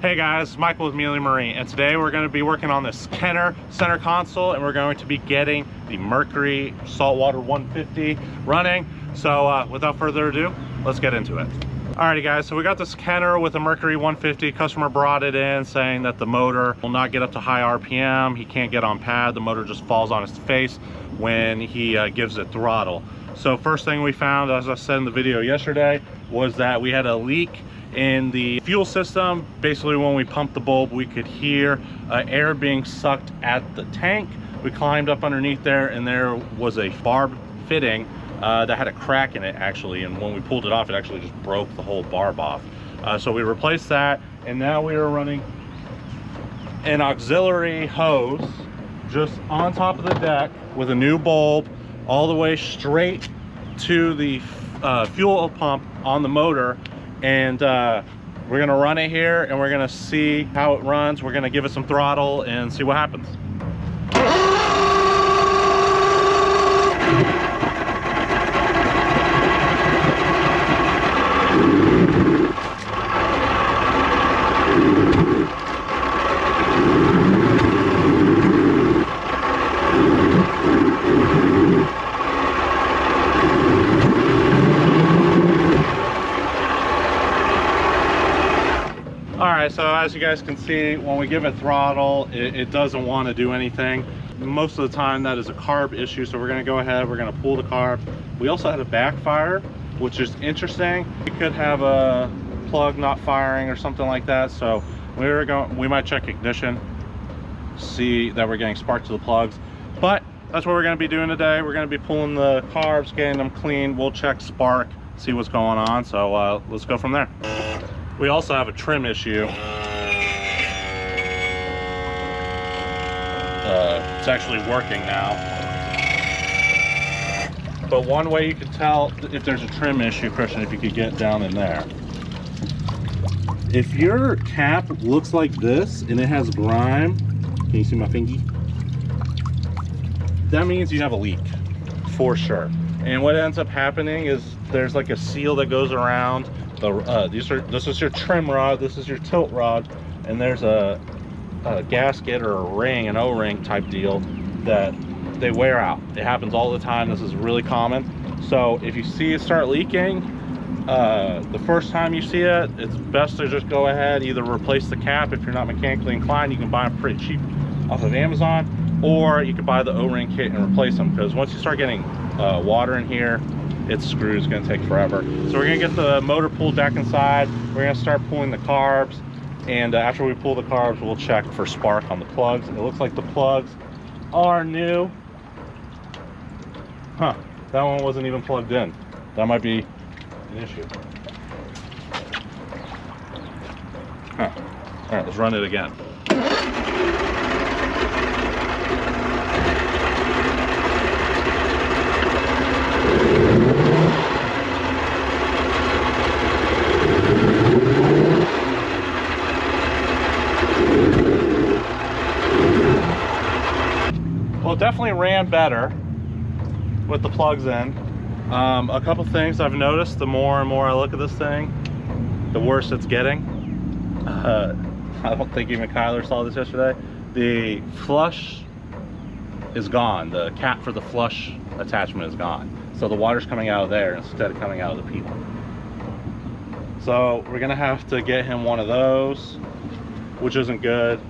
Hey guys, Michael with Mealy Marine, and today we're going to be working on this Kenner center console, and we're going to be getting the Mercury saltwater 150 running. So without further ado, let's get into it. Alrighty guys, so we got this Kenner with a Mercury 150. Customer brought it in saying that the motor will not get up to high RPM. He can't get on pad. The motor just falls on his face when he gives it throttle. So first thing we found, as I said in the video yesterday, was that we had a leak in the fuel system. Basically, when we pumped the bulb, we could hear air being sucked at the tank. We climbed up underneath there, and there was a barb fitting that had a crack in it actually, and when we pulled it off, it actually just broke the whole barb off. So we replaced that, and now we are running an auxiliary hose just on top of the deck with a new bulb all the way straight to the fuel pump on the motor. And we're gonna run it here, and we're gonna see how it runs. We're gonna give it some throttle and see what happens. Alright, so as you guys can see, when we give it throttle, it doesn't want to do anything. Most of the time that is a carb issue, so we're going to go ahead, we're going to pull the carb. We also had a backfire, which is interesting. We could have a plug not firing or something like that, so we might check ignition, see that we're getting spark to the plugs. But that's what we're going to be doing today. We're going to be pulling the carbs, getting them clean. We'll check spark, see what's going on, so let's go from there. We also have a trim issue. It's actually working now. But one way you can tell if there's a trim issue, Christian, if you could get down in there. If your cap looks like this and it has grime, can you see my fingy? That means you have a leak, for sure. And what ends up happening is there's like a seal that goes around. This is your trim rod, this is your tilt rod, and there's a gasket or a ring, an O-ring type deal that they wear out. It happens all the time. This is really common. So if you see it start leaking, the first time you see it, it's best to just go ahead, either replace the cap. If you're not mechanically inclined, you can buy them pretty cheap off of Amazon, or you can buy the O-ring kit and replace them, because once you start getting water in here, it's screwed. It's going to take forever. So we're going to get the motor pulled back inside. We're going to start pulling the carbs, and after we pull the carbs, we'll check for spark on the plugs. It looks like the plugs are new. Huh, that one wasn't even plugged in. That might be an issue. Huh. All right, let's run it again. Well, it definitely ran better with the plugs in. A couple things I've noticed, the more and more I look at this thing, the worse it's getting. I don't think even Kyler saw this yesterday. The flush is gone. The cap for the flush attachment is gone. So the water's coming out of there instead of coming out of the peel. So we're gonna have to get him one of those, which isn't good.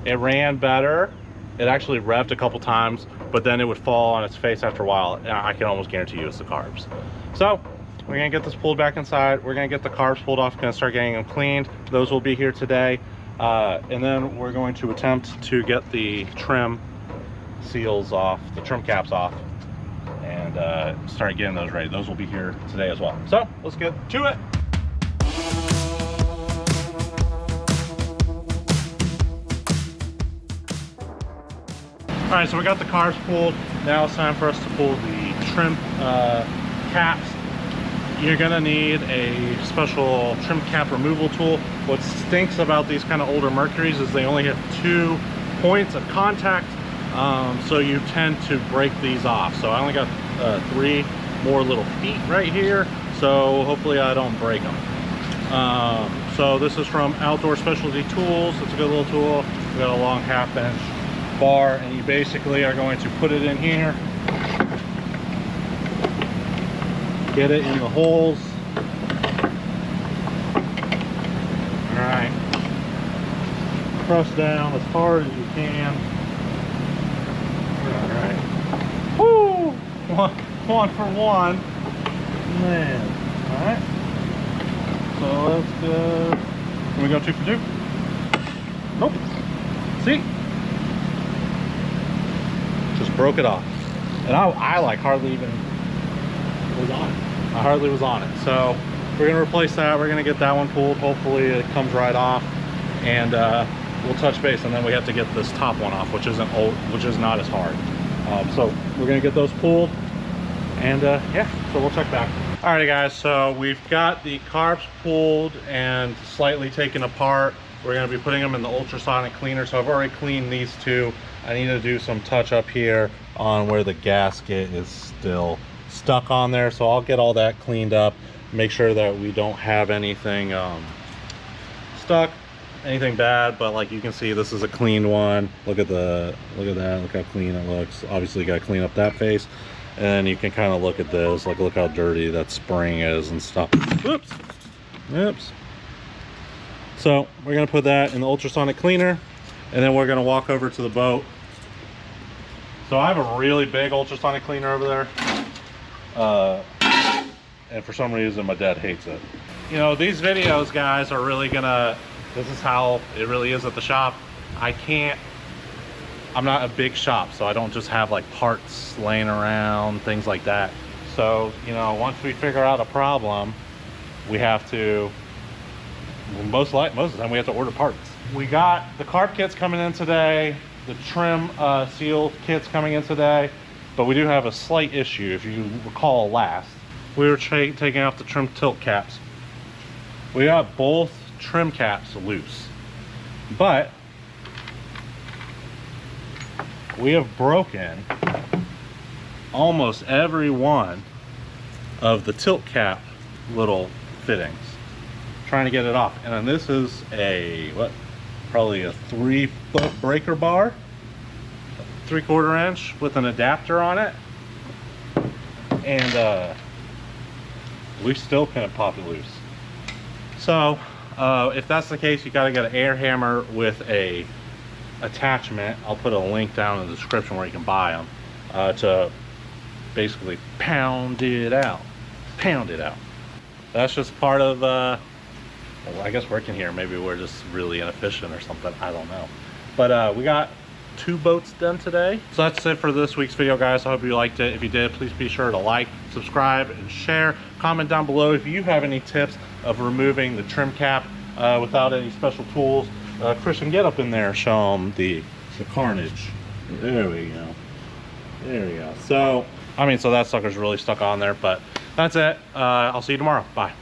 It ran better. It actually revved a couple times, but then it would fall on its face after a while, and I can almost guarantee you it's the carbs. So we're gonna get this pulled back inside. We're gonna get the carbs pulled off, gonna start getting them cleaned. Those will be here today. And then we're going to attempt to get the trim seals off, the trim caps off, and start getting those ready. Those will be here today as well. So let's get to it. All right, so we got the carbs pulled. Now it's time for us to pull the trim caps. You're gonna need a special trim cap removal tool. What stinks about these kind of older Mercuries is they only have 2 points of contact, so you tend to break these off. So I only got 3 more little feet right here, so hopefully I don't break them. So this is from Outdoor Specialty Tools. It's a good little tool. We got a long 1/2-inch bar, and you basically are going to put it in here, get it in the holes. All right, press down as hard as you can. All right, woo, one for one, man. All right, so let's go. Can we go 2 for 2? Nope. See, just broke it off, and I like hardly even was on it. I hardly was on it. So we're gonna replace that. We're gonna get that one pulled. Hopefully it comes right off, and we'll touch base. And then we have to get this top one off, which is not as hard. So we're gonna get those pulled, and yeah. So we'll check back. Alrighty guys, so we've got the carbs pulled and slightly taken apart. We're gonna be putting them in the ultrasonic cleaner. So I've already cleaned these two. I need to do some touch up here on where the gasket is still stuck on there. So I'll get all that cleaned up, make sure that we don't have anything stuck, anything bad. But like you can see, this is a clean one. Look at that, look how clean it looks. Obviously you gotta clean up that face. And you can kind of look at this, like look how dirty that spring is and stuff. Oops, oops. So we're gonna put that in the ultrasonic cleaner, and then we're gonna walk over to the boat. So I have a really big ultrasonic cleaner over there. And for some reason my dad hates it. You know, these videos, guys, are really gonna, this is how it really is at the shop. I'm not a big shop, so I don't just have like parts laying around, things like that. So, you know, once we figure out a problem, we have to, most of the time we have to order parts. We got the carb kits coming in today, the trim seal kits coming in today, but we do have a slight issue. If you recall last, we were taking off the trim tilt caps. We got both trim caps loose, but we have broken almost every one of the tilt cap little fittings trying to get it off. And then this is a probably a 3-foot breaker bar, 3/4 inch with an adapter on it, and we still couldn't pop it loose. So if that's the case, you got to get an air hammer with a attachment. I'll put a link down in the description where you can buy them to basically pound it out. That's just part of well, I guess working here, maybe we're just really inefficient or something, I don't know. But we got 2 boats done today. So that's it for this week's video, guys. I hope you liked it. If you did, please be sure to like, subscribe, and share. Comment down below if you have any tips of removing the trim cap without any special tools. Christian, get up in there, show them the carnage. There we go. There we go. So, I mean, so that sucker's really stuck on there, but that's it. I'll see you tomorrow. Bye.